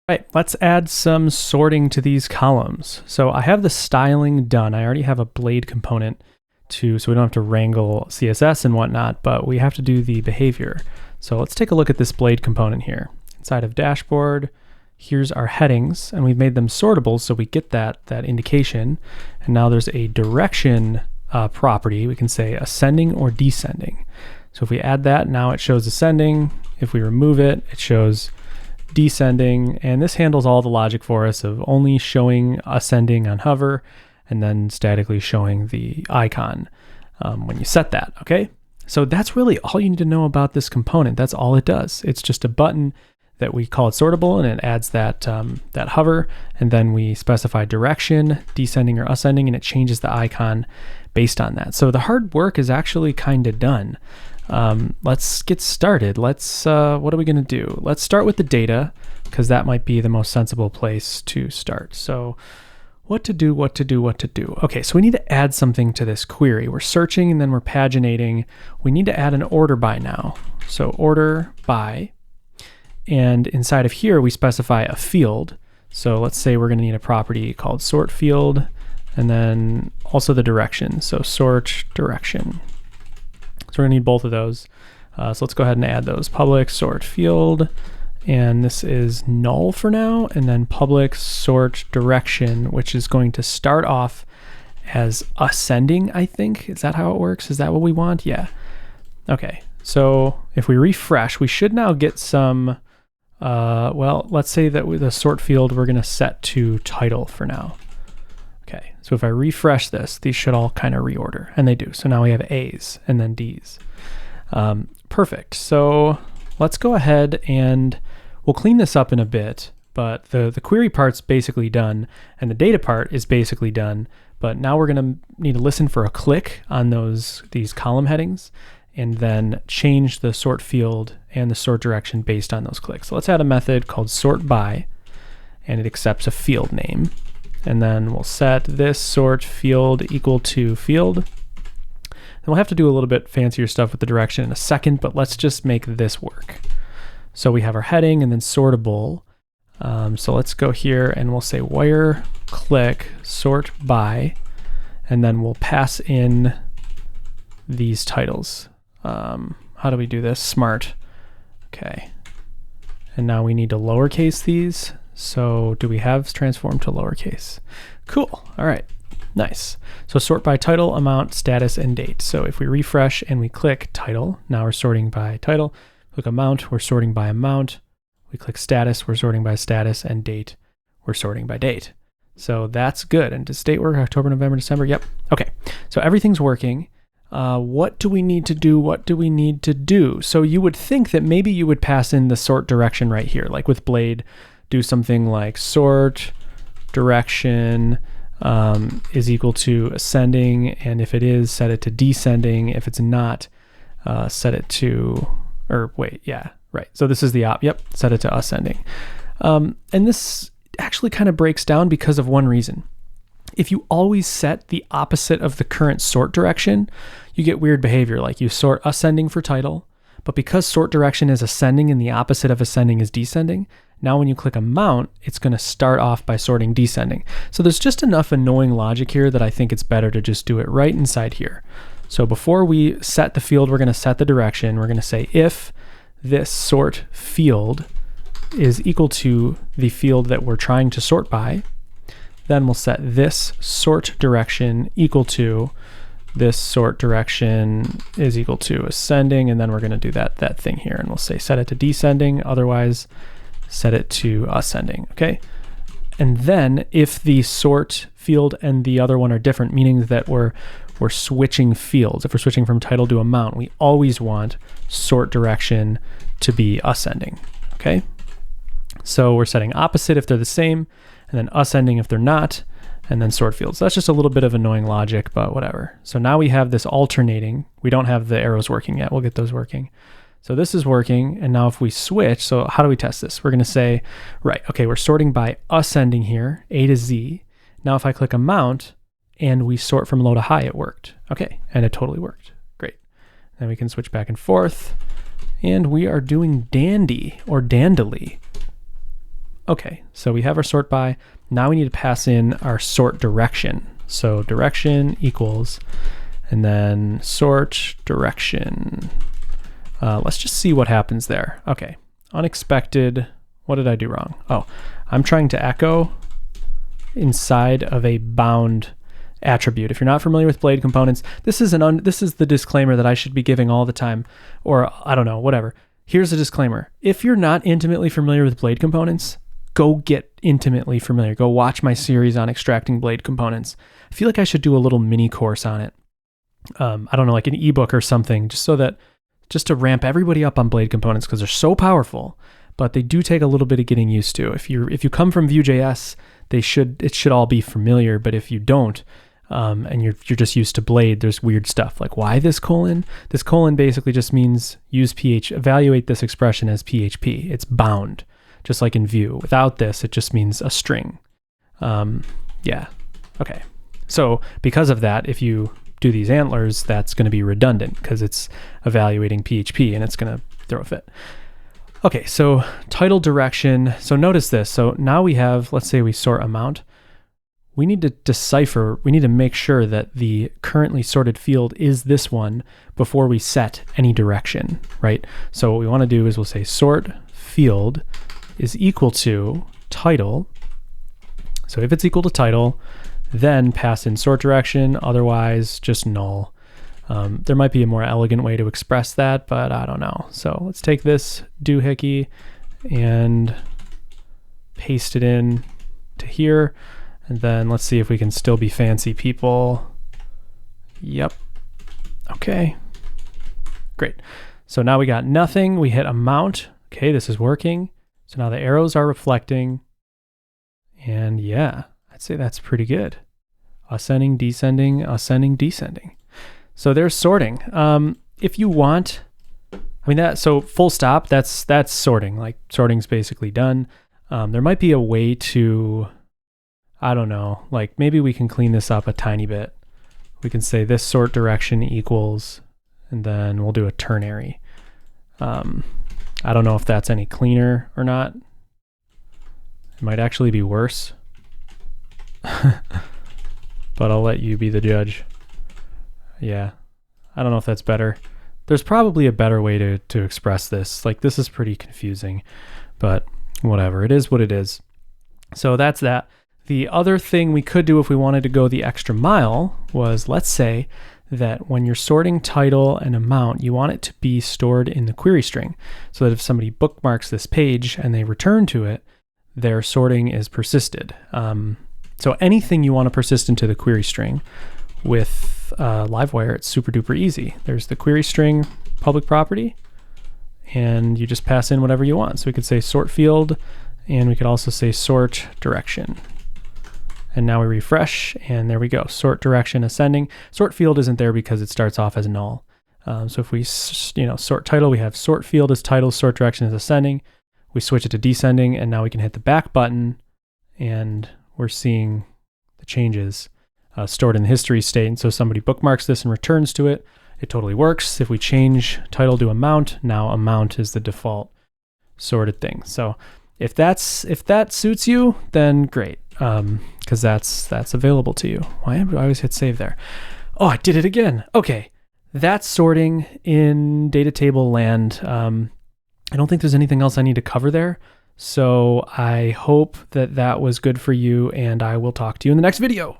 Right, let's add some sorting to these columns. So I have the styling done. I already have a blade component so we don't have to wrangle CSS and whatnot, but we have to do the behavior. So let's take a look at this blade component here. Inside of dashboard, here's our headings, and we've made them sortable so we get that indication. And now there's a direction property. We can say ascending or descending. So if we add that, now it shows ascending. If we remove it, it shows descending, and this handles all the logic for us of only showing ascending on hover and then statically showing the icon when you set that, okay? So that's really all you need to know about this component. That's all it does. It's just a button that we call it sortable, and it adds that, that hover, and then we specify direction, descending or ascending, and it changes the icon based on that. So the hard work is actually kind of done. Let's get started. What are we going to do? Let's start with the data, because that might be the most sensible place to start. So what to do. Okay, so we need to add something to this query. We're searching and then we're paginating. We need to add an order by now. So order by, and inside of here we specify a field. So let's say we're going to need a property called sort field, and then also the direction. So sort direction. So we're gonna need both of those. So let's go ahead and add those. Public sort field, and this is null for now, and then public sort direction, which is going to start off as ascending, I think. Is that how it works? Is that what we want? Yeah. Okay, so if we refresh, we should now get some, well, let's say that with the sort field, we're gonna set to title for now. Okay, so if I refresh this, these should all kind of reorder, and they do. So now we have A's and then D's. Perfect. So let's go ahead and we'll clean this up in a bit, but the query part's basically done, and the data part is basically done. But now we're going to need to listen for a click on these column headings, and then change the sort field and the sort direction based on those clicks. So let's add a method called sort by, and it accepts a field name. And then we'll set this sort field equal to field. And we'll have to do a little bit fancier stuff with the direction in a second, but let's just make this work. So we have our heading and then sortable. So let's go here and we'll say where click sort by, and then we'll pass in these titles. How do we do this? Smart. Okay. And now we need to lowercase these. So do we have transform to lowercase? Cool. All right. Nice. So sort by title, amount, status, and date. So if we refresh and we click title, now we're sorting by title. Click amount, we're sorting by amount. We click status, we're sorting by status, and date, we're sorting by date. So that's good. And does date work? October, November, December? Yep. Okay. So everything's working. What do we need to do? So you would think that maybe you would pass in the sort direction right here, like with Blade. Do something like sort direction is equal to ascending, and if it is, set it to descending. If it's not, set it to, or wait, yeah, right. So this is the set it to ascending. And this actually kind of breaks down because of one reason. If you always set the opposite of the current sort direction, you get weird behavior, like you sort ascending for title, but because sort direction is ascending and the opposite of ascending is descending, now when you click amount, it's going to start off by sorting descending. So there's just enough annoying logic here that I think it's better to just do it right inside here. So before we set the field, we're going to set the direction. We're going to say if this sort field is equal to the field that we're trying to sort by, then we'll set this sort direction equal to this sort direction is equal to ascending, and then we're going to do that thing here, and we'll say set it to descending, otherwise set it to ascending, okay? And then if the sort field and the other one are different, meaning that we're switching fields, if we're switching from title to amount, we always want sort direction to be ascending, okay? So we're setting opposite if they're the same, and then ascending if they're not, and then sort fields. So that's just a little bit of annoying logic, but whatever. So now we have this alternating. We don't have the arrows working yet. We'll get those working. So this is working, and now if we switch, so how do we test this? We're gonna say, right, okay, we're sorting by ascending here, A to Z. Now if I click amount, and we sort from low to high, it worked. Okay, and it totally worked. Great. Then we can switch back and forth, and we are doing dandy, or dandily. Okay, so we have our sort by. Now we need to pass in our sort direction. So direction equals, and then sort direction. Let's just see what happens there. Okay, unexpected. What did I do wrong? Oh, I'm trying to echo inside of a bound attribute. If you're not familiar with blade components, this is the disclaimer that I should be giving all the time, or I don't know, whatever. Here's a disclaimer. If you're not intimately familiar with blade components, go get intimately familiar. Go watch my series on extracting blade components. I feel like I should do a little mini course on it. I don't know, like an ebook or something, just to ramp everybody up on blade components, because they're so powerful, but they do take a little bit of getting used to. If you come from Vue.js, it should all be familiar. But if you don't, and you're just used to blade, there's weird stuff like why this colon? This colon basically just means evaluate this expression as PHP. It's bound, just like in Vue. Without this, it just means a string. Yeah. Okay. So because of that, if you do these antlers, that's going to be redundant because it's evaluating PHP and it's going to throw a fit. Okay, so title direction. So notice this. So now we have, let's say we sort amount. We need to decipher, we need to make sure that the currently sorted field is this one before we set any direction, right? So what we want to do is we'll say sort field is equal to title. So if it's equal to title, then pass in sort direction, otherwise just null. There might be a more elegant way to express that, but I don't know. So let's take this doohickey and paste it in to here. And then let's see if we can still be fancy people. Yep. Okay. Great. So now we got nothing. We hit amount. Okay, this is working. So now the arrows are reflecting. And yeah, I'd say that's pretty good. Ascending, descending, ascending, descending. So there's sorting. If you want, so full stop, that's sorting. Like sorting's basically done. There might be a way to, I don't know, like maybe we can clean this up a tiny bit. We can say this sort direction equals, and then we'll do a ternary. I don't know if that's any cleaner or not. It might actually be worse. But I'll let you be the judge. Yeah, I don't know if that's better. There's probably a better way to express this. Like this is pretty confusing, but whatever. It is what it is. So that's that. The other thing we could do if we wanted to go the extra mile was, let's say that when you're sorting title and amount, you want it to be stored in the query string so that if somebody bookmarks this page and they return to it, their sorting is persisted. So anything you want to persist into the query string, with Livewire, it's super duper easy. There's the query string public property, and you just pass in whatever you want. So we could say sort field, and we could also say sort direction. And now we refresh, and there we go. Sort direction ascending. Sort field isn't there because it starts off as null. So if we sort title, we have sort field as title, sort direction is ascending. We switch it to descending, and now we can hit the back button, and we're seeing the changes stored in the history state. And so somebody bookmarks this and returns to it. It totally works. If we change title to amount, now amount is the default sorted thing. So if that suits you, then great, because that's available to you. Why do I always hit save there? Oh, I did it again. Okay, that's sorting in data table land. I don't think there's anything else I need to cover there. So I hope that was good for you, and I will talk to you in the next video.